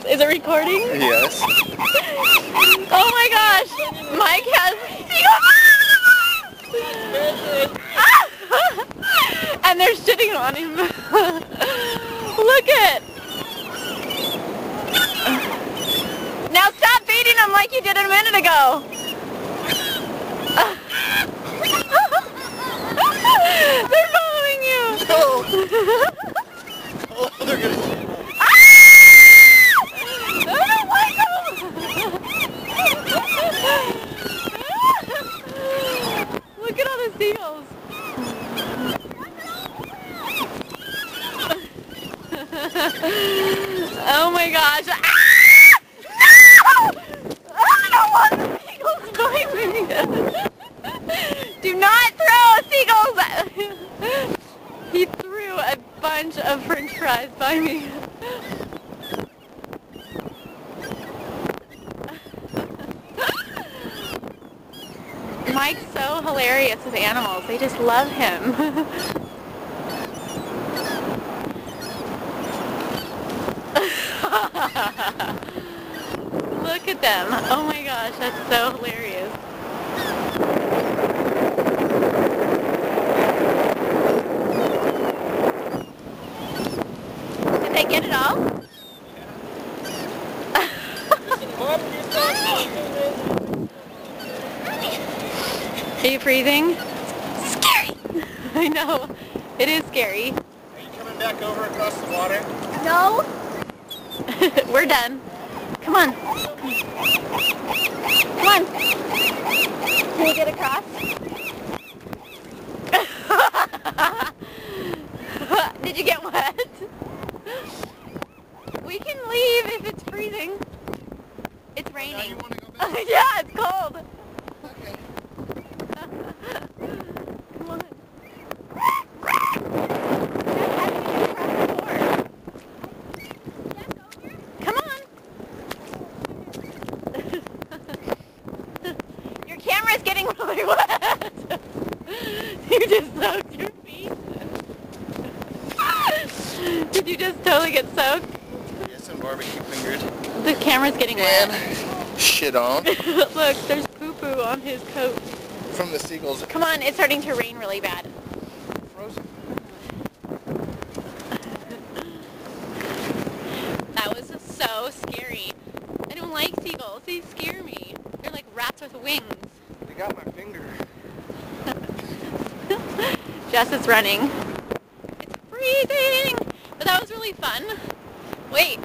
Is it recording? Yes. Oh my gosh! Mike has seagulls! And they're shitting on him. Look it! Now stop feeding them like you did a minute ago! They're following you! No! Oh, they're gonna shoot. I don't like them! Look at all the seagulls! Oh my gosh! Ah! No! I don't want the seagulls by me! Do not throw seagulls at me! He threw a bunch of french fries by me. Mike's so hilarious with animals. They just love him. Look at them. Oh my gosh, that's so hilarious. Did they get it all? Are you freezing? Scary! I know. It is scary. Are you coming back over across the water? No. We're done. Come on. Come on. Can we get across? Did you get wet? We can leave if it's freezing. It's raining. Now you want to go back? Yeah, it's cold. Okay. Come on. Come on. Your camera's getting really wet. You just soaked your feet. Did you just totally get soaked? Yes, and barbecue fingered. The camera's getting And wet. shit on. Look, there's poo-poo on his coat. From the seagulls. Come on, it's starting to rain really bad. Frozen. That was so scary. I don't like seagulls. They scare me. They're like rats with wings. They got my finger. Jess is running. It's freezing! But that was really fun. Wait.